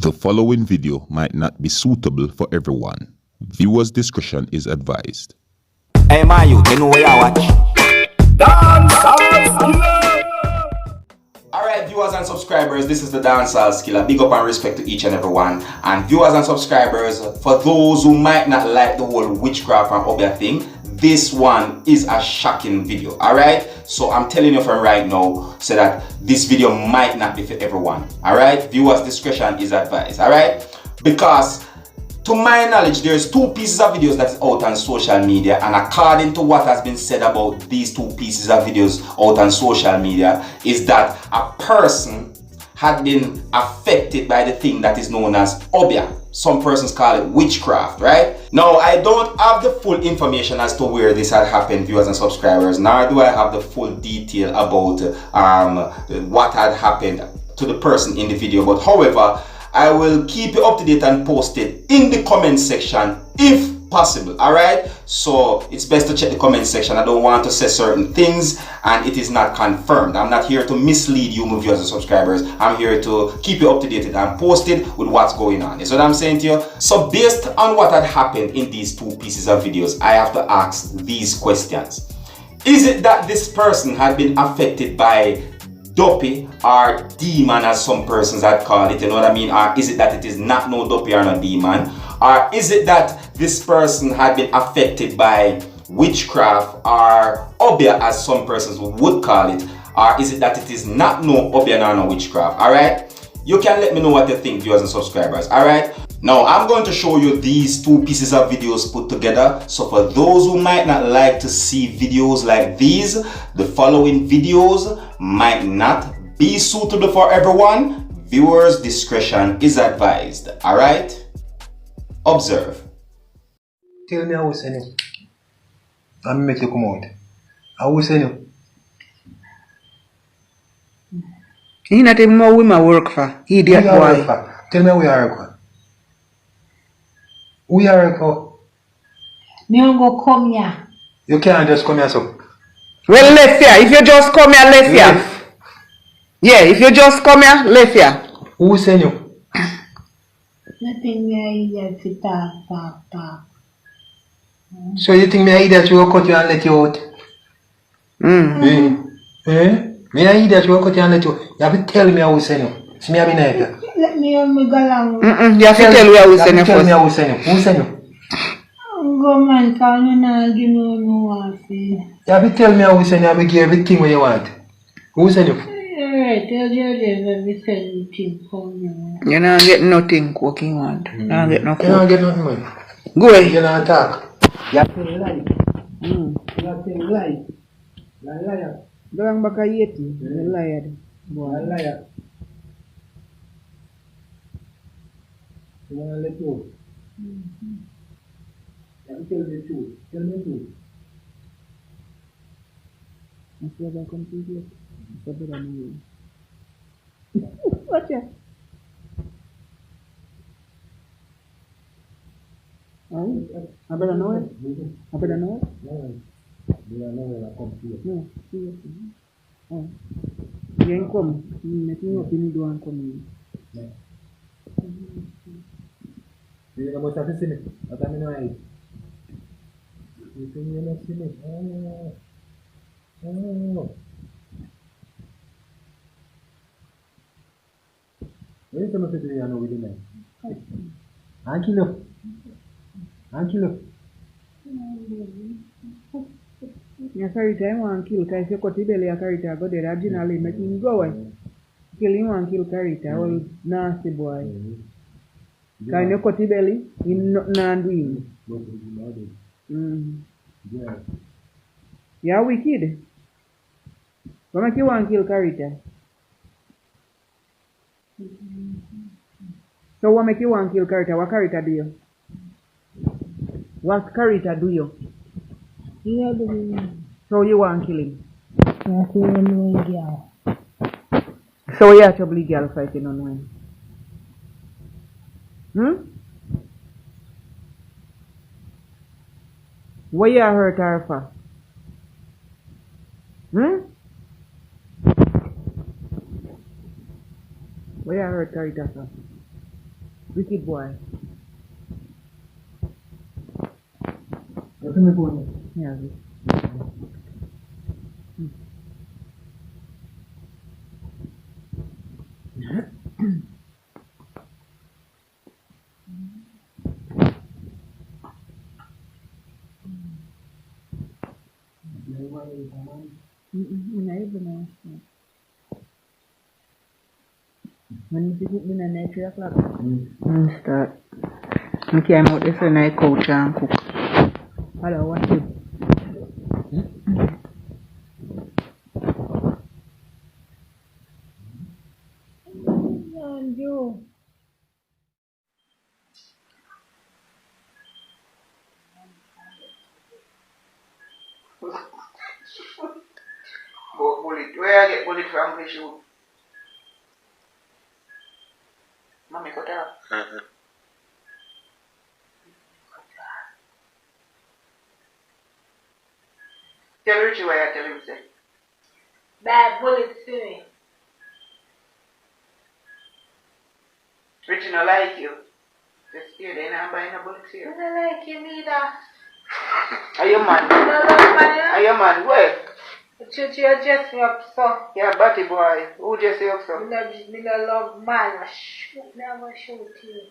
The following video might not be suitable for everyone. Viewers' discretion is advised. Hey, my youth, you know where I watch? Dancehall. Alright, viewers and subscribers, this is the Dancehall Skilla. Big up and respect to each and every one. And viewers and subscribers, for those who might not like the whole witchcraft and Obeah thing, this one is a shocking video. Alright, so I'm telling you from right now, so that this video might not be for everyone. Alright, viewers' discretion is advised. Alright, because to my knowledge, there's two pieces of videos that is out on social media, and according to what has been said about these two pieces of videos out on social media, is that a person had been affected by the thing that is known as Obeah. Some persons call it witchcraft, right? Now, I don't have the full information as to where this had happened, viewers and subscribers, nor do I have the full detail about what had happened to the person in the video. But however, I will keep you up to date and posted in the comment section if possible. Alright, so it's best to check the comment section. I don't want to say certain things and it is not confirmed. I'm not here to mislead you, my viewers and subscribers. I'm here to keep you up to date and posted with what's going on. Is what I'm saying to you. So based on what had happened in these two pieces of videos, I have to ask these questions. Is it that this person had been affected by Duppy or demon, as some persons had called it, you know what I mean? Or is it that it is not no Duppy or no demon? Or is it that this person had been affected by witchcraft or Obeah, as some persons would call it? Or is it that it is not no Obeah nor no witchcraft? Alright? You can let me know what you think, viewers and subscribers. Alright? Now, I'm going to show you these two pieces of videos put together. So for those who might not like to see videos like these, the following videos might not be suitable for everyone. Viewers' discretion is advised. Alright? Observe. Tell me how we send you. I'm make you come out. How we send you? He not even know where my work for. Idiot boy. Tell me where you are for. We are for. Me don't go come here. You can't just come here, so. Well, left here. If you just come here, left here. Yeah, if you just come here, left here. Who send you? Nothing me here to talk. So you think me I that you will cut you and let you out? Me I that you will cut you and let you. You have to tell me how we send you. See me have been here. Let me go along. You have to tell me how we send you Tell first. me how we send you. Who send you? Go man, can you not give me no one fee? You have to tell me how we send you. I will give everything what you want. Who send you? Alright, tell you everything for you. You don't get nothing cooking want. You don't get no You don't food. get nothing, man. Go away. You don't talk. You have to lie. You have to lie. Liar. Doang baka yeti. Liar. Liar. You want to let go? You have to tell me the truth. Tell me the truth. Watch it. I better know it. I better know it. No, seriously. Oh. You ain't come. Nothing up in the door and come. You must have seen it. What I mean, I. You think you must see it? Oh. Where is the message you know with the man? Ankilo. You carry time one kill. If you cut the belly, you carry it. Go there originally. Make him go away. Kill him one kill carry it. All nasty boy. Can you cut the belly? Him not doing. You are wicked. Go make you one kill carry it. So what make you one kill carry it? What carry it do you? What carry it do you? Yeah, the So you want to kill him? yeah, so you know, girl. So you actually girl fighting on when? What you hurt her for? Where you hurt Carita from? Wicked boy. What's my phone? Yeah. Even when you sit in at 3 o'clock, start. I came out this when I coach and cook. Hello, what's it? And you. Bullet. Where I get bullet from the shoe? Mommy cut off. Tell Richie why I tell him say. Bad bullets to me. Richie no like you. Just here, they not buying a bullet I here. don't like you neither. Are you man? I don't like you. Are you man? Where? Shoot you dress me up so. Yeah, batty boy. Who just say up so? Me no love man. I shoot me, I go shoot you.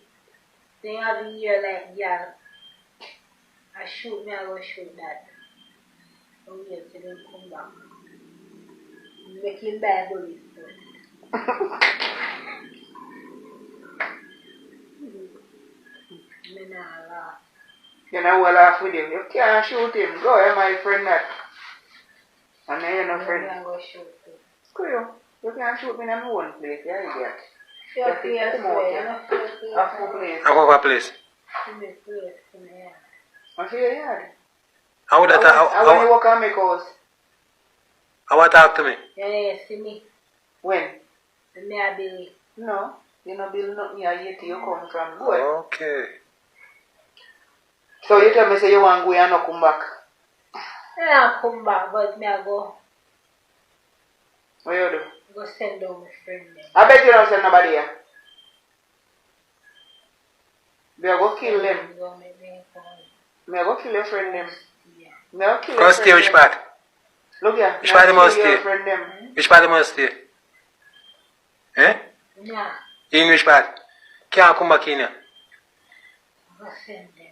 They have a ear like girl. I shoot me, I go shoot that. So wait till him come back. Make him buy bullets first. Me nah laugh. You know what laugh with him. You can't shoot him. Go ahead, my friend that. And then you're no Me friend. nah go shoot him. Screw you. You can't shoot me in my own place. Yeah, you get. Your place where? You know your place. A full place. I go for a place. In the place, in the yard. I see your yard. How would I want you walk on my house. How would talk to me? You ain't see me. When? The me a Billy. No. You know build nothing here yet you come from. Boy. Okay. So you tell me say you want to go and not come back. I come back, but me I go What you do? go send down my friend then. I bet you don't send nobody here. Me I go kill them. Go make me come. Me I go kill your friend them. Yeah. Me I go kill your Go stay friend which them. part? Look here. Which part me I must kill your stay? friend them. Which part must stay? Eh? Yeah. In which part? Can't come back in here. Go send them.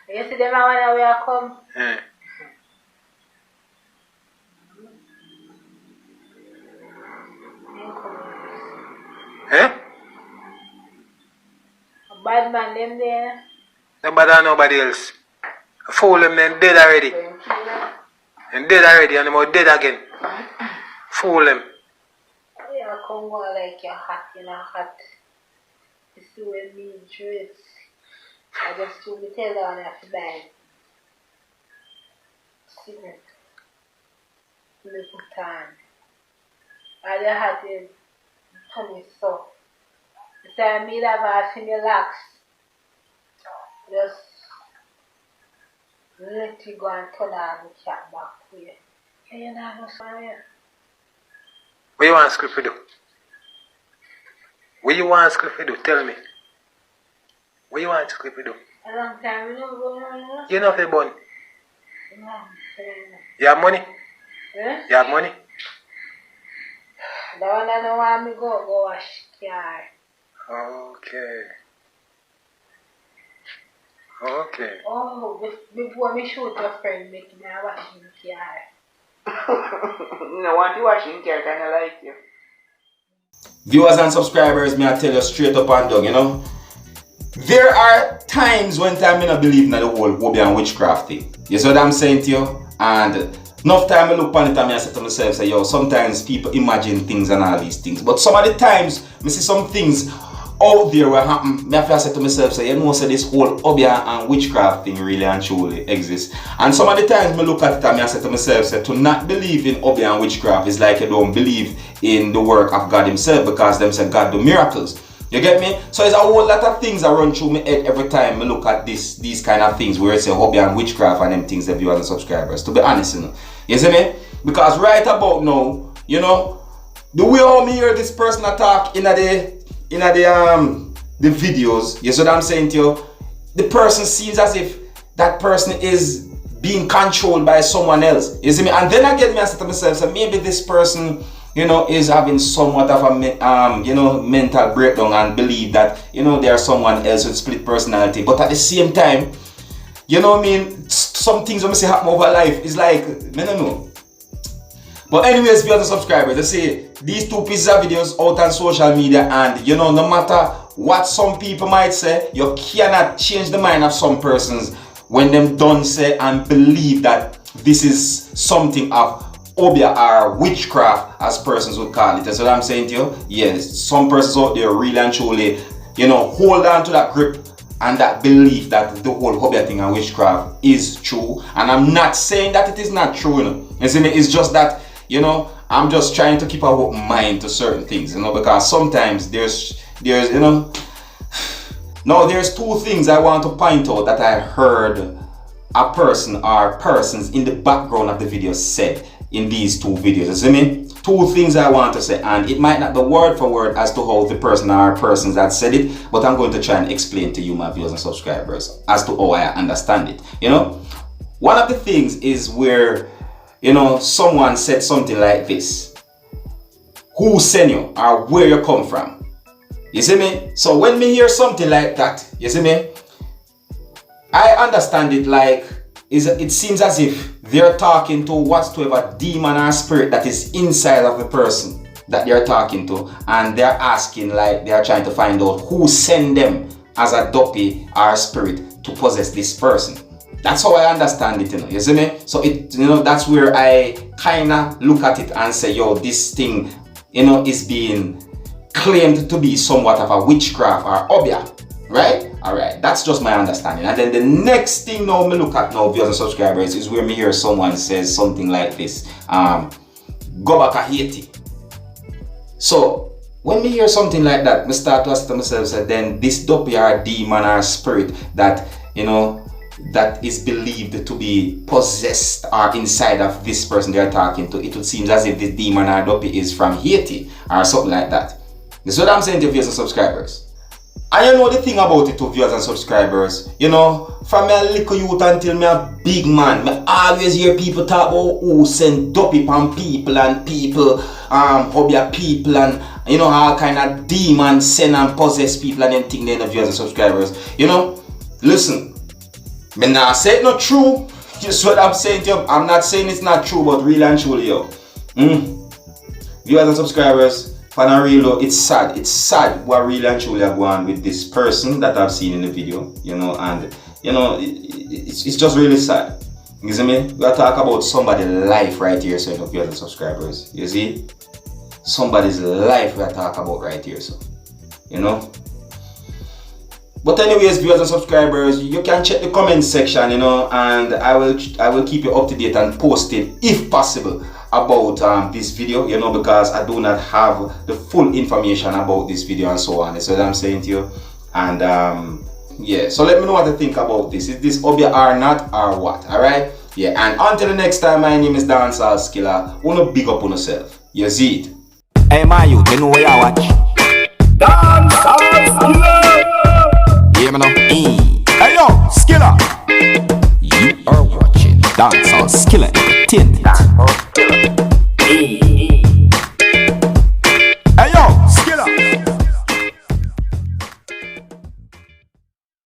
You see them when we are come? Eh. Them come. Eh? A bad man them there. Nobody and nobody else. I fool them then dead already. Then kill them. And dead already and they're dead again. Fool them. You come go like you're hot, you know, hot. You see what me dress. I just told me tell her I have to buy. See me. Me put on. All you have is tummy soft. So I made have a female lax. Just let you go and turn on the cat back for you. You know, no fire. What you want script to do? What you want script to do? Tell me. What you want script to do? A long time we don't go on. You know if you born. No, You have money? eh? You have money? The one I don't want me go wash car. Okay. Okay. Oh, before me shoot your friend, make me a wash in car. No want you washing car, kind of like you. Viewers and subscribers, may I tell you straight up and down, you know. There are times when time I don't believe in the whole Obeah Witchcraft thing. You see what I'm saying to you? And enough time I look on it and I say to myself, say, yo, sometimes people imagine things and all these things. But some of the times, I see some things out there will happen. I have to say to myself, say, you know, so this whole Obeah and witchcraft thing really and truly exists. And some of the times I look at it and I say to myself, say, to not believe in Obeah and witchcraft is like you don't believe in the work of God himself, because them say God do miracles. You get me? So there's a whole lot of things that run through my head every time I look at these kind of things where it's a Obeah and witchcraft and them things, the viewers and subscribers. To be honest, you know. You see me? Because right about now, you know, the way how me hear this person attack in the the videos, you see what I'm saying to you, the person seems as if that person is being controlled by someone else. You see me? And then again, I said to myself, so maybe this person, you know, is having somewhat of a, you know, mental breakdown and believe that, you know, there's someone else with split personality. But at the same time, you know what I mean? Some things when I say happen over life is like, I don't know. But anyways, viewers and subscribers, I say these two pieces of videos out on social media, and you know, no matter what some people might say, you cannot change the mind of some persons when them done say and believe that this is something of Obeah or witchcraft, as persons would call it. That's what I'm saying to you. Yes, some persons out there really and truly, you know, hold on to that grip and that belief that the whole Obeah thing and witchcraft is true. And I'm not saying that it is not true, you know. You see me? It's just that, you know, I'm just trying to keep an open mind to certain things, you know, because sometimes there's you know. Now there's two things I want to point out that I heard a person or persons in the background of the video said in these two videos. You see me? Two things I want to say, and it might not be word for word as to how the person or persons that said it, but I'm going to try and explain to you, my viewers and subscribers, as to how I understand it. You know, one of the things is where, you know, someone said something like this: who sent you or where you come from? You see me? So when me hear something like that, you see me, I understand it like it seems as if they're talking to whatsoever demon or spirit that is inside of the person that they're talking to, and they're asking, like they're trying to find out who sent them as a Duppy or spirit to possess this person. That's how I understand it, you know. You see me? So it, you know, that's where I kinda look at it and say, yo, this thing, you know, is being claimed to be somewhat of a witchcraft or Obeah, right? Alright, that's just my understanding. And then the next thing now me look at now, viewers and subscribers, is where me hear someone says something like this: go back to Haiti. So when me hear something like that, me start to ask myself, so then this Duppy or demon or spirit that, you know, that is believed to be possessed or inside of this person they're talking to, it would seem as if this demon or Duppy is from Haiti or something like that. This is what I'm saying to viewers and subscribers. And you know the thing about it, to viewers and subscribers, you know, from me a little youth until me a big man, me always hear people talk about who send Duppy on people and people, Obeah people, and you know, all kind of demons send and possess people and them thing, then the viewers and subscribers. You know, listen, me not say it not true. Just what I'm saying to you. I'm not saying it's not true, but really and truly, yo. Viewers and subscribers, for the real, it's sad. It's sad what really and truly are going on with this person that I've seen in the video, you know, and you know, it's just really sad. You see me? We are talking about somebody's life right here, so, you know, viewers and subscribers. You see? Somebody's life we are talking about right here, so, you know. But anyways, viewers and subscribers, you can check the comment section, you know, and I will keep you up to date and post it if possible about this video, you know, because I do not have the full information about this video and so on. That's what I'm saying to you. And yeah, so let me know what you think about this. Is this Obeah or not, or what? Alright? Yeah, and until the next time, my name is Dancehall. Wanna big up on yourself. You see it. Hey, my youth, you know where you watch? Dancehall.